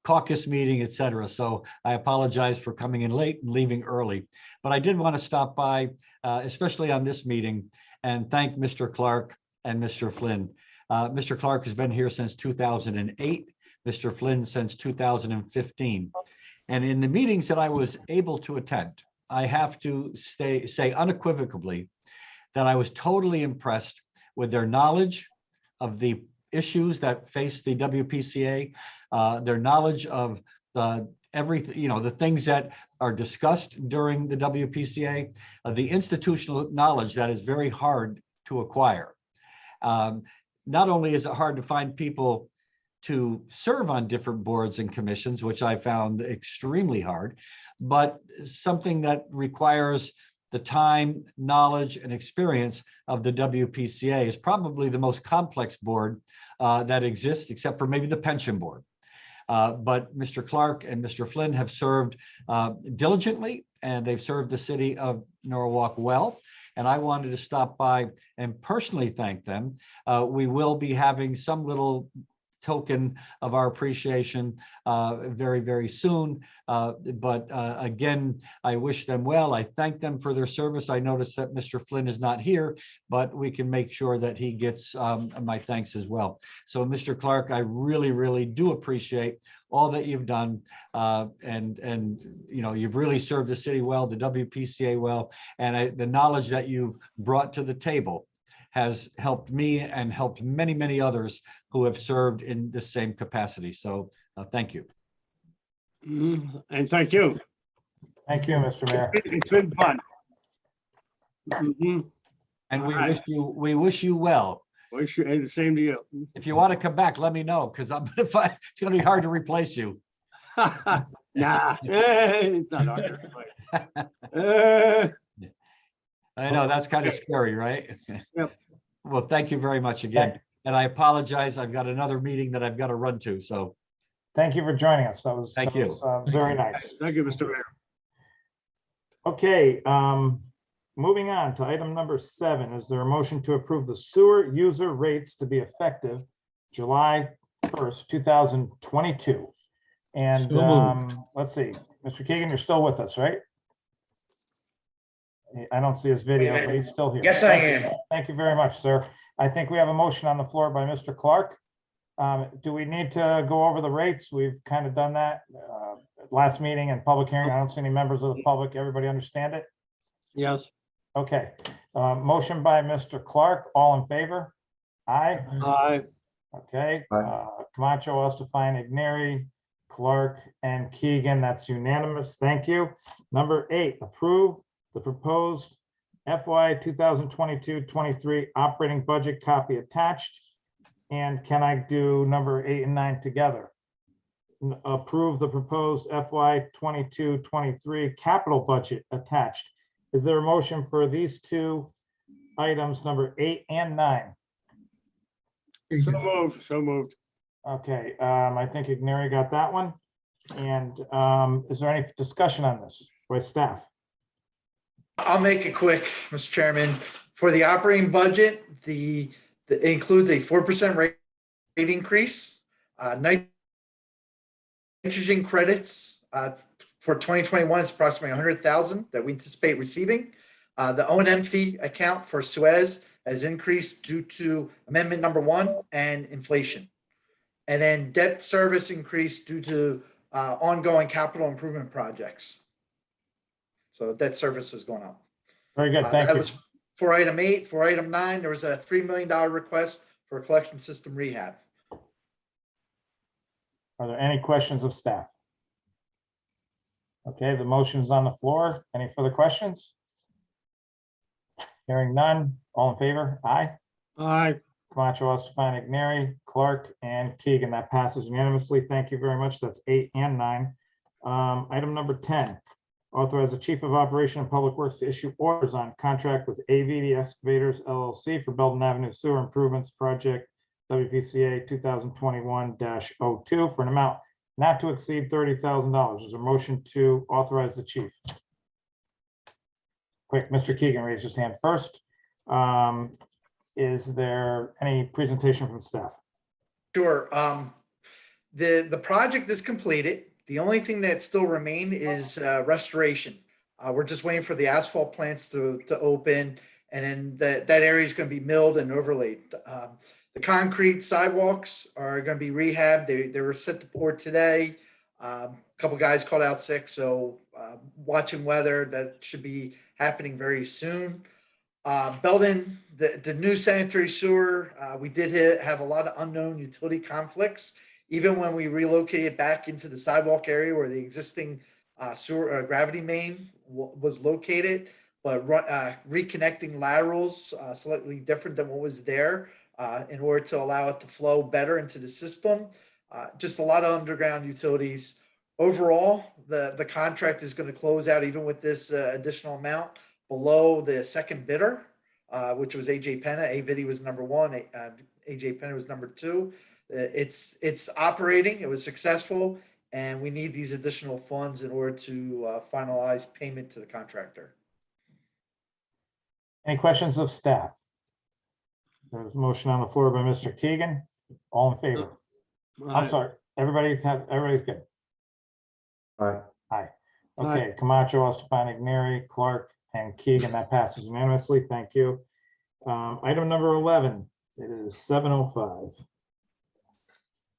caucus meeting, et cetera. So I apologize for coming in late and leaving early. But I did want to stop by, especially on this meeting, and thank Mr. Clark and Mr. Flynn. Mr. Clark has been here since 2008, Mr. Flynn since 2015. And in the meetings that I was able to attend, I have to say unequivocally that I was totally impressed with their knowledge of the issues that face the WPCA, their knowledge of everything, the things that are discussed during the WPCA, the institutional knowledge that is very hard to acquire. Not only is it hard to find people to serve on different boards and commissions, which I found extremely hard, but something that requires the time, knowledge, and experience of the WPCA is probably the most complex board that exists, except for maybe the pension board. But Mr. Clark and Mr. Flynn have served diligently, and they've served the city of Norwalk well. And I wanted to stop by and personally thank them. We will be having some little token of our appreciation very, very soon. But again, I wish them well. I thank them for their service. I noticed that Mr. Flynn is not here, but we can make sure that he gets my thanks as well. So Mr. Clark, I really, really do appreciate all that you've done. And you've really served the city well, the WPCA well, and the knowledge that you've brought to the table has helped me and helped many, many others who have served in the same capacity. So thank you. And thank you. Thank you, Mr. Mayor. It's been fun. And All right. we wish you well. Wish you, and the same to you. If you want to come back, let me know, because I'm gonna find it's gonna be hard to replace you. Nah, it's not hard. I know that's kind of scary, right? Yep. Well, thank you very much again. And I apologize. I've got another meeting that I've got to run to. So Thank you for joining us. That was, Thank you. Very nice. Thank you, Mr. Mayor. Okay, moving on to item number 7. Is there a motion to approve the sewer user rates to be effective July 1st, 2022? And So moved. let's see, Mr. Keegan, you're still with us, right? I don't see his video, but he's still here. Yes, I Thank you. am. Thank you very much, sir. I think we have a motion on the floor by Mr. Clark. Do we need to go over the rates? We've kind of done that last meeting and public hearing. I don't see any members of the public. Everybody understand it? Yes. Okay. Motion by Mr. Clark. All in favor? Aye. Aye. Okay. Aye. Camacho, Ostafine, Igneri, Clark, and Keegan. That's unanimous. Thank you. Number 8, approve the proposed FY 2022-23 operating budget copy attached. And can I do number 8 and 9 together? Approve the proposed FY 22-23 capital budget attached. Is there a motion for these two items, number 8 and 9? So moved, so moved. Okay, I think Igneri got that one. And is there any discussion on this by staff? I'll make it quick, Mr. Chairman. For the operating budget, it includes a 4% rate increase. Nitrogen credits for 2021 is approximately 100,000 that we anticipate receiving. The O&M fee account for Suez has increased due to amendment number 1 and inflation. And then debt service increased due to ongoing capital improvement projects. So debt service is going up. Very good, thank That you. was for item 8. For item 9, there was a $3 million request for a collection system rehab. Are there any questions of staff? Okay, the motion is on the floor. Any further questions? Hearing none. All in favor? Aye. Aye. Camacho, Estefanic, Mary, Clark, and Keegan. That passes unanimously. Thank you very much. That's 8 and 9. Item number 10, authorize the Chief of Operation and Public Works to issue orders on contract with AVD Excavators LLC for Belton Avenue Sewer Improvements Project WPCA 2021-02 for an amount not to exceed $30,000. Is there a motion to authorize the chief? Quick, Mr. Keegan raised his hand first. Is there any presentation from staff? Sure. The project is completed. The only thing that still remain is restoration. We're just waiting for the asphalt plants to open, and then that area is going to be milled and overlaid. The concrete sidewalks are going to be rehabbed. They were set to pour today. A couple guys called out sick, so watching weather, that should be happening very soon. Belton, the new sanitary sewer, we did have a lot of unknown utility conflicts. Even when we relocated back into the sidewalk area where the existing sewer gravity main was located, but reconnecting laterals slightly different than what was there in order to allow it to flow better into the system. Just a lot of underground utilities. Overall, the contract is going to close out even with this additional amount below the second bidder, which was AJ Penna. AVD was number one. AJ Penna was number two. It's operating. It was successful, and we need these additional funds in order to finalize payment to the contractor. Any questions of staff? There's a motion on the floor by Mr. Keegan. All in favor? I'm sorry. Everybody's good. Aye. Aye. Okay, Camacho, Estefanic, Mary, Clark, and Keegan. That passes unanimously. Thank you. Item number 11. It is 7:05.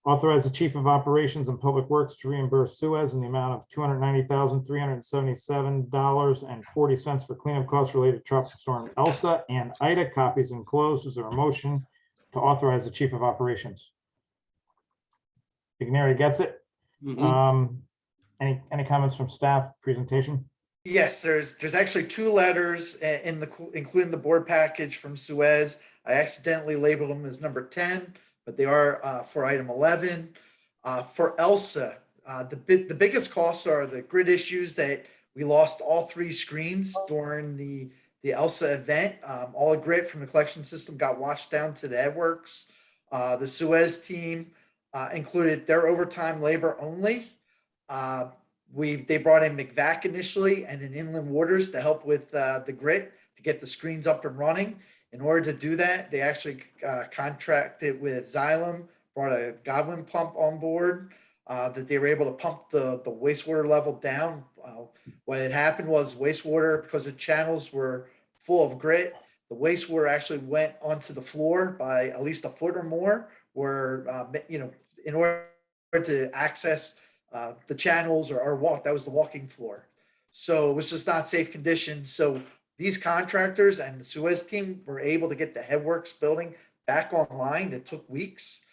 Authorize the Chief of Operations and Public Works to reimburse Suez in the amount of $290,377.40 for cleanup costs related to Tropical Storm Elsa and Ida. Copies enclosed. Is there a motion to authorize the Chief of Operations? Ignary gets it. Any comments from staff presentation? Yes, there's actually two letters including the board package from Suez. I accidentally labeled them as number 10, but they are for item 11. For Elsa, the biggest costs are the grid issues that we lost all 3 screens during the Elsa event. All the grid from the collection system got washed down to the headworks. The Suez team included their overtime labor only. They brought in McVac initially and then Inland Waters to help with the grit to get the screens up and running. In order to do that, they actually contracted with Xylem, brought a Godwin pump on board that they were able to pump the wastewater level down. What had happened was wastewater, because the channels were full of grit, the wastewater actually went onto the floor by at least a foot or more, where, in order to access the channels or walk, that was the walking floor. So it was just not safe conditions. So these contractors and the Suez team were able to get the headworks building back online. It took weeks,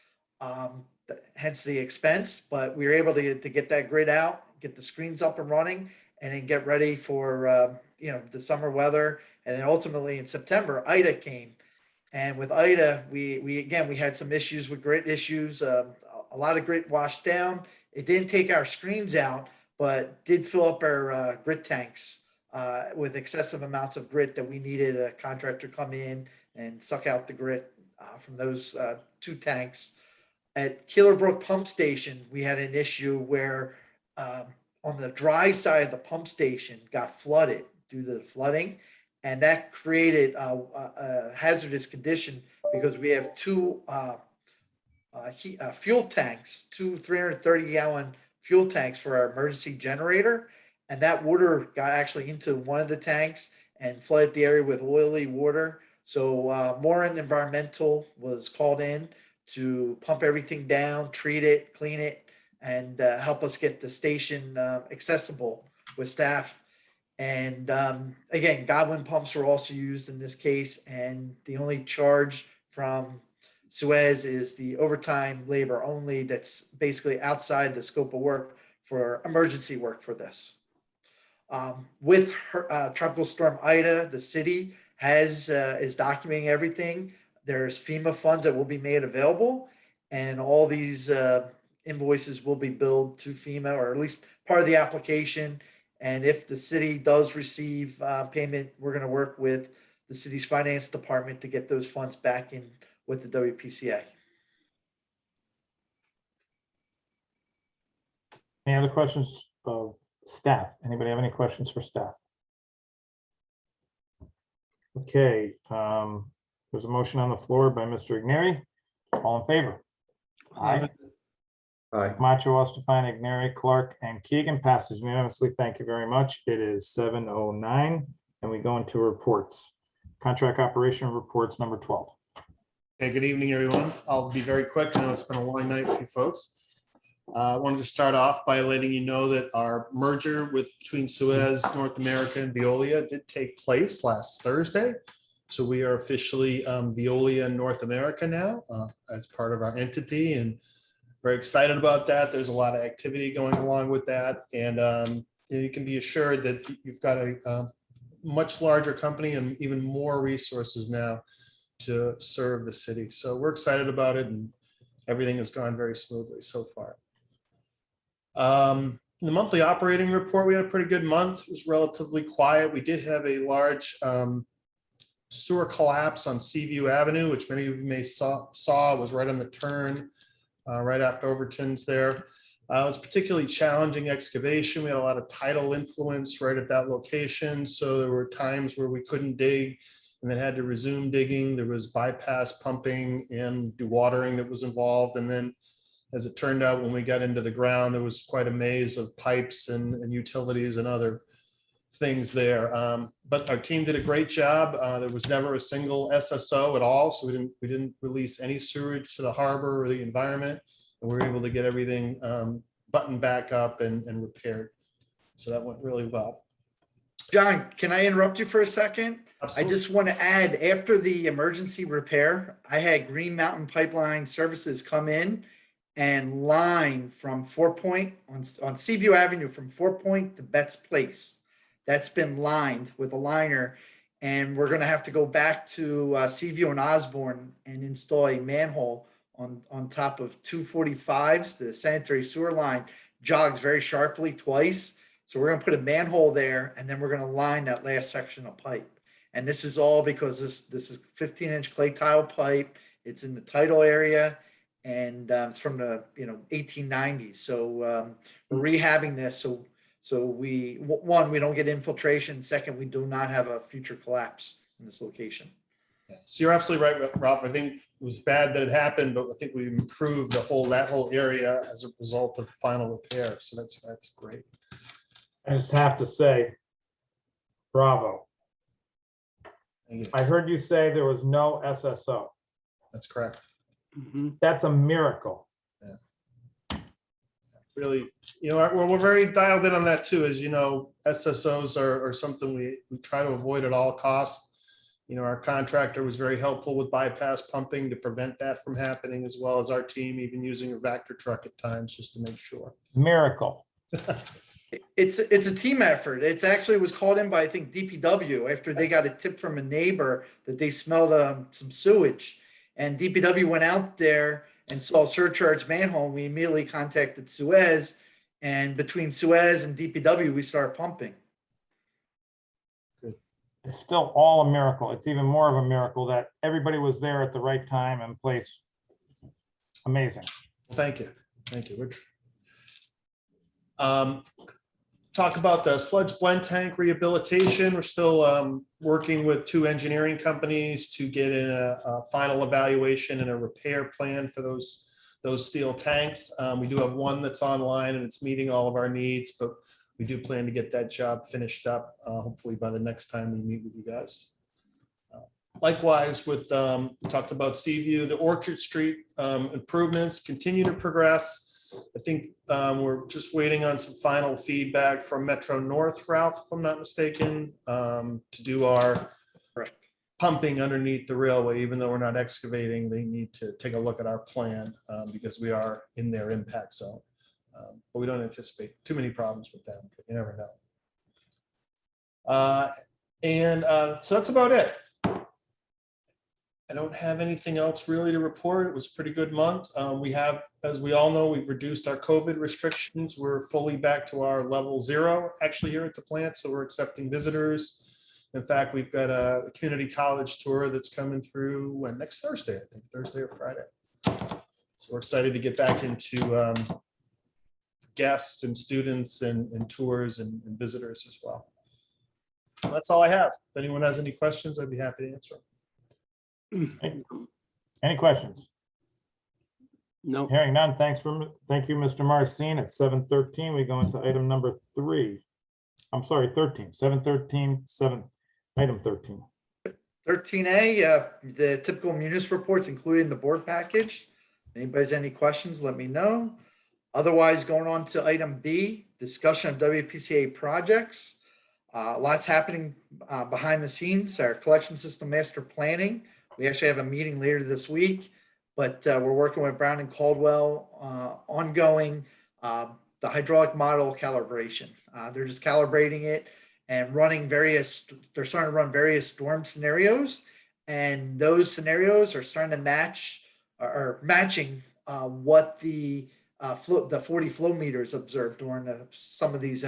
hence the expense, but we were able to get that grid out, get the screens up and running, and then get ready for the summer weather. And then ultimately in September, Ida came. And with Ida, we had some issues with grit issues, a lot of grit washed down. It didn't take our screens out, but did fill up our grit tanks with excessive amounts of grit that we needed a contractor come in and suck out the grit from those 2 tanks. At Killerbrook Pump Station, we had an issue where on the dry side of the pump station got flooded due to the flooding, and that created a hazardous condition because we have 2 fuel tanks, 2 330-gallon fuel tanks for our emergency generator. And that water got actually into one of the tanks and flooded the area with oily water. So Moran Environmental was called in to pump everything down, treat it, clean it, and help us get the station accessible with staff. And again, Godwin pumps were also used in this case. And the only charge from Suez is the overtime labor only. That's basically outside the scope of work for emergency work for this. With Tropical Storm Ida, the city is documenting everything. There's FEMA funds that will be made available, and all these invoices will be billed to FEMA, or at least part of the application. And if the city does receive payment, we're going to work with the city's finance department to get those funds back in with the WPCA. Any other questions of staff? Anybody have any questions for staff? Okay, there's a motion on the floor by Mr. Igneri. All in favor? Aye. Aye. Camacho, Ostafine, Igneri, Clark, and Keegan passes unanimously. Thank you very much. It is 7:09, and we go into reports. Contract operation reports number 12. Hey, good evening, everyone. I'll be very quick. I know it's been a long night for you folks. I wanted to start off by letting you know that our merger between Suez, North America, and Veolia did take place last Thursday. So we are officially Veolia North America now as part of our entity, and very excited about that. There's a lot of activity going along with that, and you can be assured that you've got a much larger company and even more resources now to serve the city. So we're excited about it, and everything has gone very smoothly so far. The monthly operating report, we had a pretty good month. It was relatively quiet. We did have a large sewer collapse on Seaview Avenue, which many of you may saw was right on the turn, right after Overton's there. It was particularly challenging excavation. We had a lot of tidal influence right at that location. So there were times where we couldn't dig and then had to resume digging. There was bypass pumping and dewatering that was involved. And then as it turned out, when we got into the ground, there was quite a maze of pipes and utilities and other things there. But our team did a great job. There was never a single SSO at all. So we didn't release any sewage to the harbor or the environment. And we were able to get everything buttoned back up and repaired. So that went really well. John, can I interrupt you for a second? Absolutely. I just want to add, after the emergency repair, I had Green Mountain Pipeline Services come in and line from 4 Point on Seaview Avenue from 4 Point to Betts Place. That's been lined with a liner, and we're going to have to go back to Seaview and Osborne and install a manhole on top of 245s. The sanitary sewer line jogs very sharply twice. So we're going to put a manhole there, and then we're going to line that last section of pipe. And this is all because this is 15-inch clay tile pipe. It's in the tidal area, and it's from the 1890s. So we're rehabbing this so we don't get infiltration. Second, we do not have a future collapse in this location. Yeah. So you're absolutely right, Ralph. I think it was bad that it happened, but I think we've improved that whole area as a result of the final repair. So that's great. I just have to say, bravo. I heard you say there was no SSO. That's correct. That's a miracle. Yeah. Really, we're very dialed in on that too. As you know, SSOs are something we try to avoid at all costs. Our contractor was very helpful with bypass pumping to prevent that from happening, as well as our team even using a Vector truck at times just to make sure. Miracle. It's a team effort. It's actually was called in by, I think, DPW after they got a tip from a neighbor that they smelled some sewage, and DPW went out there and saw a surcharge manhole. We immediately contacted Suez, and between Suez and DPW, we started pumping. It's still all a miracle. It's even more of a miracle that everybody was there at the right time and place. Amazing. Well, thank you, Rich. Talk about the sludge blend tank rehabilitation. We're still working with 2 engineering companies to get in a final evaluation and a repair plan for those steel tanks. We do have one that's online and it's meeting all of our needs, but we do plan to get that job finished up hopefully by the next time we meet with you guys. Likewise, we talked about Seaview, the Orchard Street improvements continue to progress. I think we're just waiting on some final feedback from Metro North, Ralph, if I'm not mistaken, to do our pumping underneath the railway. Even though we're not excavating, they need to take a look at our plan because we are in their impact zone. But we don't anticipate too many problems with them. You never know. So that's about it. I don't have anything else really to report. It was a pretty good month. We have, as we all know, we've reduced our COVID restrictions. We're fully back to our level 0 actually here at the plant. So we're accepting visitors. In fact, we've got a community college tour that's coming through next Thursday, I think, Thursday or Friday. So we're excited to get back into guests and students and tours and visitors as well. That's all I have. If anyone has any questions, I'd be happy to answer. Any questions? No. Hearing none, thank you, Mr. Marcin. At 7:13, we go into item number 3. I'm sorry, 13, 7:13, item 13. 13A, the typical municipal reports, including the board package. Anybody has any questions, let me know. Otherwise, going on to item B, discussion of WPCA projects. Lots happening behind the scenes. Our collection system master planning. We actually have a meeting later this week, but we're working with Brown and Caldwell ongoing the hydraulic model calibration. They're just calibrating it and running they're starting to run various storm scenarios, and those scenarios are starting to matching what the 40 flow meters observed during some of these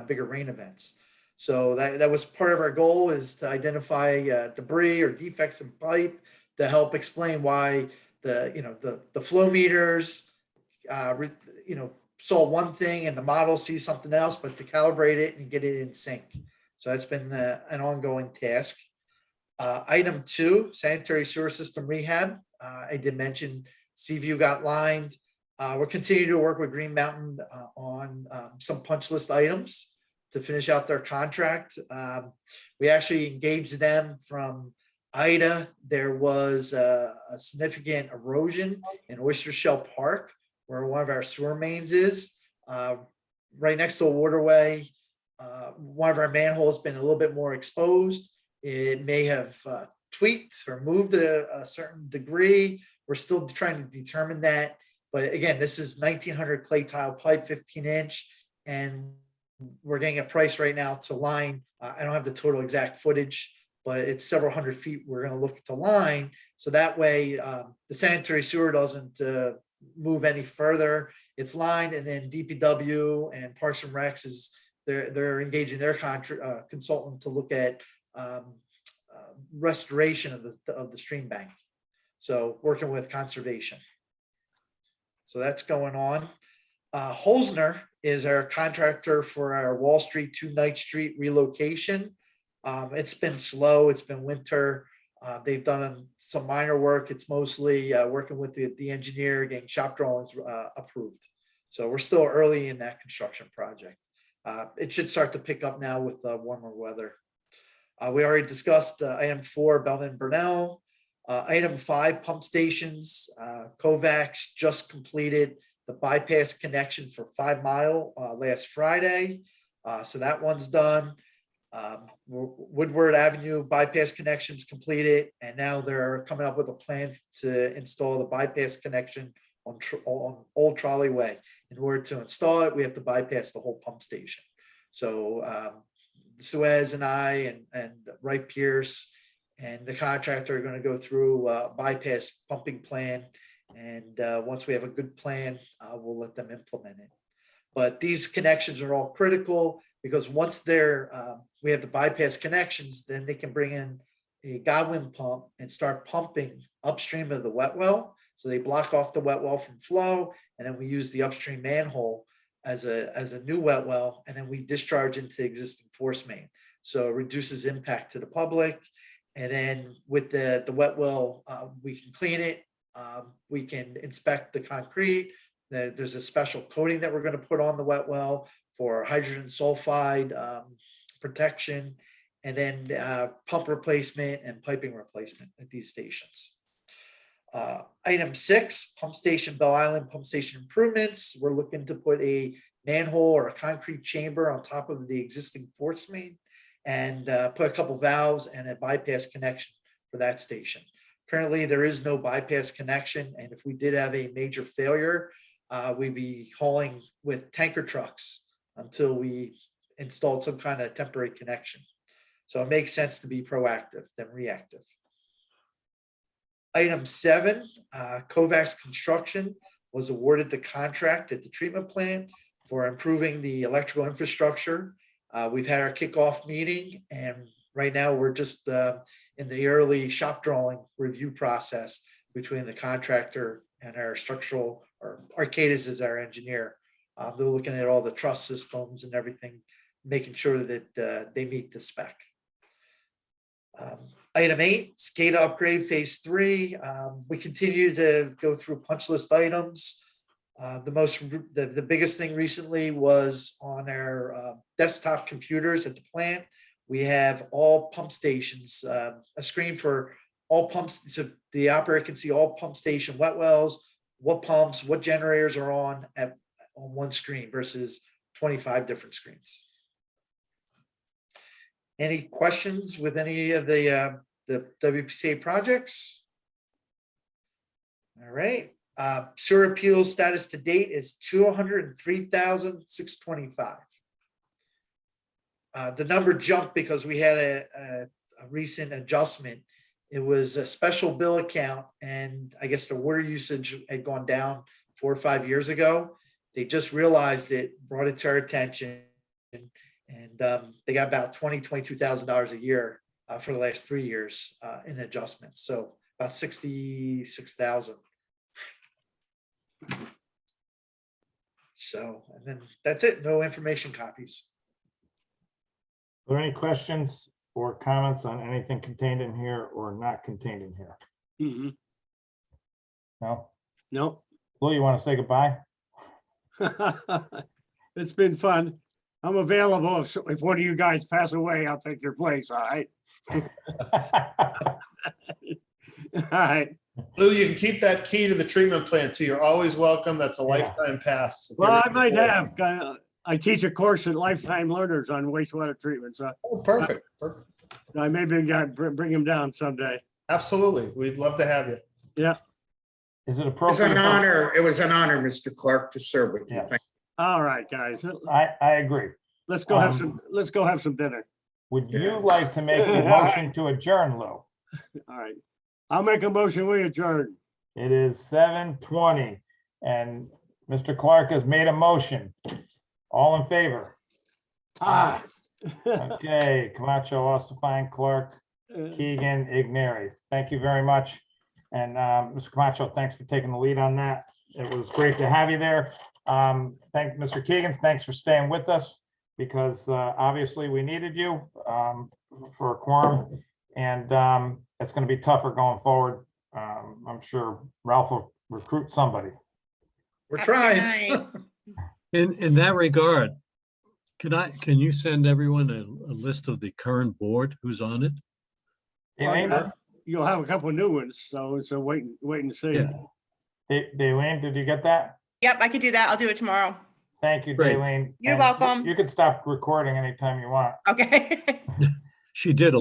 bigger rain events. So that was part of our goal, is to identify debris or defects in pipe to help explain why the flow meters saw one thing and the model sees something else, but to calibrate it and get it in sync. So that's been an ongoing task. Item 2, sanitary sewer system rehab. I did mention Seaview got lined. We're continuing to work with Green Mountain on some punch list items to finish out their contract. We actually engaged them from Ida. There was a significant erosion in Oyster Shell Park, where one of our sewer mains is, right next to a waterway. One of our manholes has been a little bit more exposed. It may have tweaked or moved a certain degree. We're still trying to determine that. But again, this is 1900 clay tile pipe, 15-inch, and we're getting a price right now to line. I don't have the total exact footage, but it's several hundred feet we're going to look to line. So that way the sanitary sewer doesn't move any further. It's lined, and then DPW and Parks and Recs they're engaging their consultant to look at restoration of the stream bank. So working with conservation. So that's going on. Holzner is our contractor for our Wall Street to Knight Street relocation. It's been slow. It's been winter. They've done some minor work. It's mostly working with the engineer, getting shop drawings approved. So we're still early in that construction project. It should start to pick up now with warmer weather. We already discussed item 4, Belton and Burnell. Item 5, pump stations. Kovacs just completed the bypass connection for 5 Mile last Friday. So that one's done. Woodward Avenue bypass connections completed, and now they're coming up with a plan to install the bypass connection on Old Trolley Way. In order to install it, we have to bypass the whole pump station. So Suez and I and Wright Pierce and the contractor are going to go through a bypass pumping plan. And once we have a good plan, we'll let them implement it. But these connections are all critical, because once we have the bypass connections, then they can bring in a Godwin pump and start pumping upstream of the wet well. So they block off the wet well from flow, and then we use the upstream manhole as a new wet well, and then we discharge into existing force main. So it reduces impact to the public. And then with the wet well, we can clean it. We can inspect the concrete. There's a special coating that we're going to put on the wet well for hydrogen sulfide protection, and then pump replacement and piping replacement at these stations. Item 6, pump station Bell Island pump station improvements. We're looking to put a manhole or a concrete chamber on top of the existing force main, and put a couple valves and a bypass connection for that station. Currently, there is no bypass connection, and if we did have a major failure, we'd be hauling with tanker trucks until we installed some kind of temporary connection. So it makes sense to be proactive than reactive. Item 7, Kovacs Construction was awarded the contract at the treatment plant for improving the electrical infrastructure. We've had our kickoff meeting, and right now we're just in the early shop drawing review process between the contractor and our structural, or Arcadis is our engineer. They're looking at all the truss systems and everything, making sure that they meet the spec. Item 8, SCADA upgrade phase 3. We continue to go through punch list items. The biggest thing recently was on our desktop computers at the plant. We have all pump stations, a screen for all pumps, so the operator can see all pump station wet wells, what pumps, what generators are on one screen versus 25 different screens. Any questions with any of the WPCA projects? All right. Sewer appeals status to date is 203,625. The number jumped because we had a recent adjustment. It was a special bill account, and I guess the water usage had gone down 4 or 5 years ago. They just realized it, brought it to our attention, and they got about $22,000 a year for the last 3 years in adjustments. So about 66,000. So, and then that's it. No information copies. Are there any questions or comments on anything contained in here or not contained in here? No? No. Lou, you want to say goodbye? It's been fun. I'm available. If one of you guys pass away, I'll take your place, all right? All right. Lou, you can keep that key to the treatment plant too. You're always welcome. That's a lifetime pass. If Well, you're- I might have. I teach a course at Lifetime Learners on wastewater treatment, so Oh, perfect. Perfect. I maybe bring him down someday. Absolutely. We'd love to have you. Yeah. Is it It was appropriate? an honor. It was an honor, Mr. Clark, to serve with you. Yes, All right, guys. I agree. Let's go have some dinner. Would you like to make a motion to adjourn, Lou? All right. I'll make a motion. We adjourn. It is 7:20 and Mr. Clark has made a motion. All in favor? Ah. Okay, Camacho, Ostafine, Clark, Keegan, Igneri. Thank you very much. And Mr. Camacho, thanks for taking the lead on that. It was great to have you there. Thank Mr. Keegan, thanks for staying with us because obviously we needed you for a quorum, and it's going to be tougher going forward. I'm sure Ralph will recruit somebody. We're trying. In that regard, can you send everyone a list of the current board who's on it? Elaine, You'll have a couple of new ones, so wait and see. Yeah. Daylene, did you get that? Yep, I could do that. I'll do it tomorrow. Thank you, Great. Daylene. You're And welcome. You can stop recording anytime you want. Okay. She did a